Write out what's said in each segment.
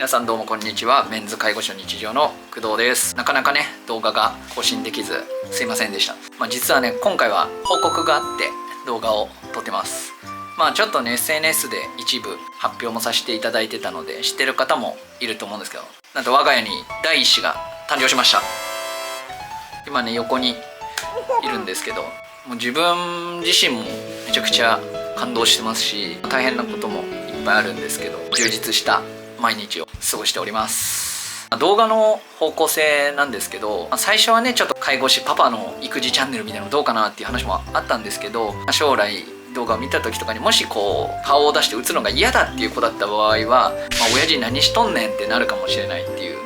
皆さんどうもこんにちは。メンズ介護士の日常の工藤です。なかなかね動画が更新できずすいませんでした。実はね今回は報告があって動画を撮ってます。ちょっとね SNS で一部発表もさせていただいてたので知ってる方もいると思うんですけど、なんと我が家に第一子が誕生しました。今ね横にいるんですけど、もう自分自身もめちゃくちゃ感動してますし、大変なこともいっぱいあるんですけど充実した毎日を過ごしております。動画の方向性なんですけど、最初はねちょっと介護士パパの育児チャンネルみたいなのどうかなっていう話もあったんですけど、将来動画を見た時とかにもしこう顔を出して映るのが嫌だっていう子だった場合は、親父何しとんねんってなるかもしれないっていう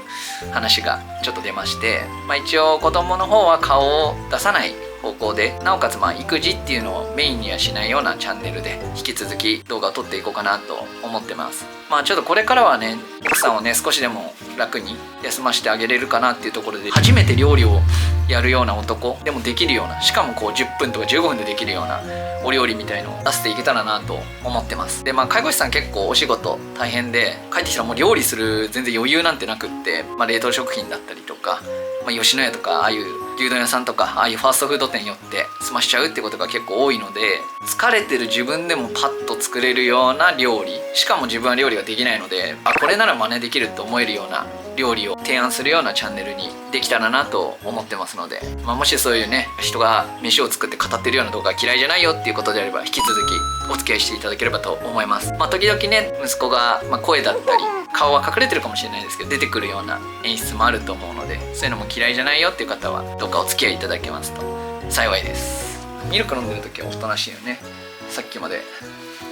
話がちょっと出まして、一応子供の方は顔を出さない方向で、なおかつ育児っていうのをメインにはしないようなチャンネルで引き続き動画を撮っていこうかなと思ってます。ちょっとこれからはね奥さんをね少しでも楽に休ませてあげれるかなっていうところで、初めて料理をやるような男でもできるような、しかもこう10分とか15分でできるようなお料理みたいのを出していけたらなと思ってます。で介護士さん結構お仕事大変で、帰ってきたらもう料理する全然余裕なんてなくって、冷凍食品だったりとか、吉野家とかああいう牛丼屋さんとかああいうファーストフード店寄って済ましちゃうってことが結構多いので、疲れてる自分でもパッと作れるような料理、しかも自分は料理ができないのでこれなら真似できると思えるような料理を提案するようなチャンネルにできたらなと思ってますので、もしそういうね人が飯を作って語ってるような動画が嫌いじゃないよっていうことであれば引き続きお付き合いしていただければと思います。時々ね息子が、声だったり顔は隠れてるかもしれないですけど出てくるような演出もあると思うので、そういうのも嫌いじゃないよっていう方はどうかお付き合いいただけますと幸いです。ミルク飲んでる時はおとなしいよね。さっきまで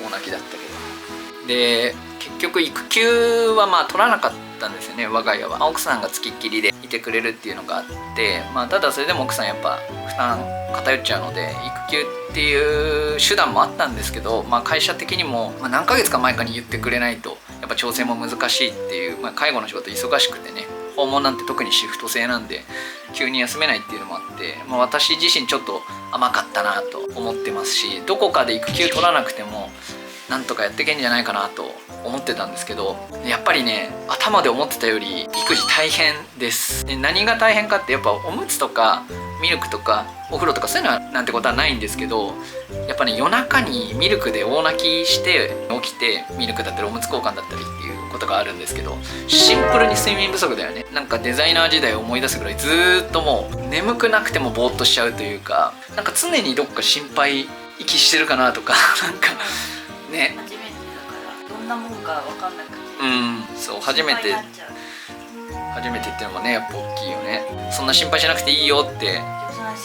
大泣きだったけど。で結局育休は取らなかったんですよね我が家は。奥さんが付きっきりでいてくれるっていうのがあって、ただそれでも奥さんやっぱ負担偏っちゃうので育休っていう手段もあったんですけど、会社的にも何ヶ月か前かに言ってくれないとやっぱ調整も難しいっていう、介護の仕事忙しくてね、訪問なんて特にシフト制なんで急に休めないっていうのもあって、私自身ちょっと甘かったなと思ってますし、どこかで育休取らなくてもなんとかやってけんじゃないかなと思ってたんですけど、やっぱりね頭で思ってたより育児大変です。で何が大変かってやっぱおむつとかミルクとかお風呂とかそういうのはなんてことはないんですけど、やっぱね夜中にミルクで大泣きして起きてミルクだったりおむつ交換だったりっていうことがあるんですけど、シンプルに睡眠不足だよね。なんかデザイナー時代を思い出すぐらいずーっともう眠くなくてもぼーっとしちゃうというか、なんか常にどっか心配息してるかなとかなんかね、初めてだからどんなもんか分かんなくて、そう初めてっていうのもねやっぱ大きいよね。そんな心配しなくていいよって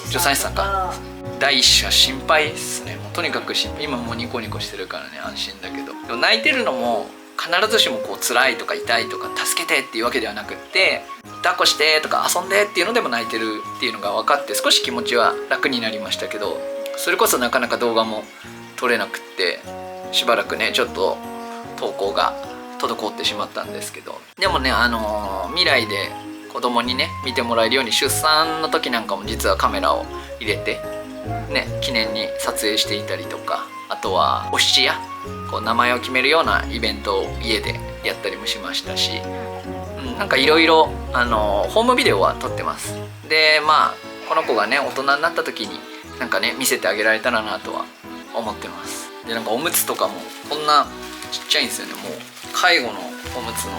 助産師さんか第一子は心配っすね。もうとにかく心配。今もうニコニコしてるからね安心だけど、でも泣いてるのも必ずしもこう辛いとか痛いとか助けてっていうわけではなくって、抱っこしてとか遊んでっていうのでも泣いてるっていうのが分かって少し気持ちは楽になりましたけど、それこそなかなか動画も撮れなくってしばらくねちょっと投稿が滞ってしまったんですけど、でもね未来で子供にね見てもらえるように出産の時なんかも実はカメラを入れてね記念に撮影していたりとか、あとはお七夜こう名前を決めるようなイベントを家でやったりもしましたし、なんかいろいろホームビデオは撮ってます。でこの子がね大人になった時になんかね見せてあげられたらなとは思ってます。でなんかおむつとかもこんなちっちゃいんですよね。もう介護のおむつの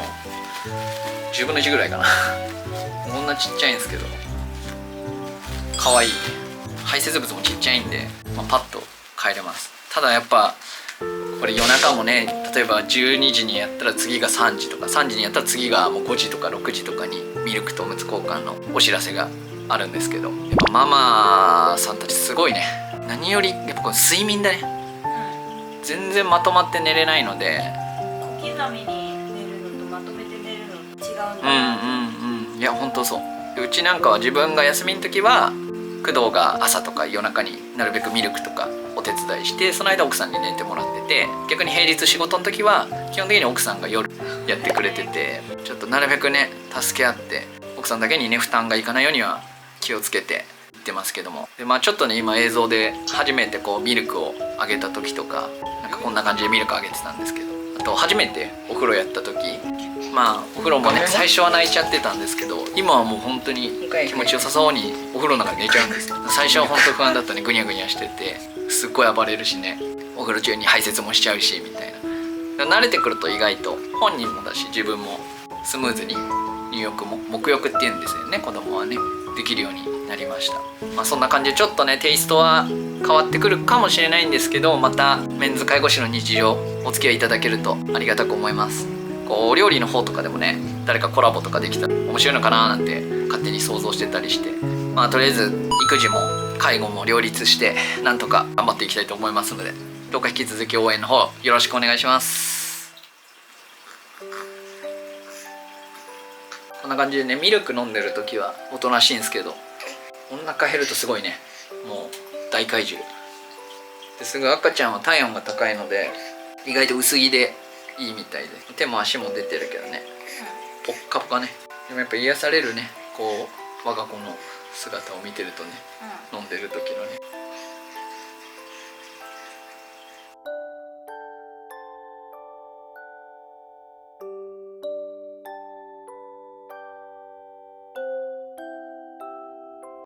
10分の1ぐらいかなこんなちっちゃいんですけど可愛い。排泄物もちっちゃいんで、パッと帰れます。ただやっぱこれ夜中もね例えば12時にやったら次が3時とか、3時にやったら次がもう5時とか6時とかにミルクとおむつ交換のお知らせがあるんですけど、やっぱママさんたちすごいね。何よりやっぱこの睡眠だね。全然まとまって寝れないので、小刻みに寝るのとまとめて寝るのと違うんだな。いやほんとそう。うちなんかは自分が休みの時は工藤が朝とか夜中になるべくミルクとかお手伝いして、その間奥さんに寝てもらってて、逆に平日仕事の時は基本的に奥さんが夜やってくれてて、ちょっとなるべくね助け合って奥さんだけにね負担がいかないようには気をつけて言ってますけども、でちょっとね今映像で初めてこうミルクをあげた時とかなんかこんな感じでミルクあげてたんですけど、あと初めてお風呂やった時まあお風呂もね最初は泣いちゃってたんですけど、今はもう本当に気持ちよさそうにお風呂の中で寝ちゃうんですよ。最初は本当不安だったね、ぐにゃぐにゃしててすっごい暴れるしね、お風呂中に排泄もしちゃうしみたいな。慣れてくると意外と本人もだし自分もスムーズに入浴も沐浴っていうんですよね、子供はね、できるようになりました。まあそんな感じでちょっとねテイストは変わってくるかもしれないんですけど、またメンズ介護士の日常お付き合いいただけるとありがたく思います。こうお料理の方とかでもね誰かコラボとかできたら面白いのかななんて勝手に想像してたりして、まあとりあえず育児も介護も両立してなんとか頑張っていきたいと思いますので、どうか引き続き応援の方よろしくお願いします。こんな感じでね、ミルク飲んでる時はおとなしいんですけど、お腹減るとすごいね、もう大怪獣ですが、赤ちゃんは体温が高いので意外と薄着でいいみたいで、手も足も出てるけどね、ポッカポカね。でもやっぱ癒されるね、こう我が子の姿を見てるとね、飲んでる時のね。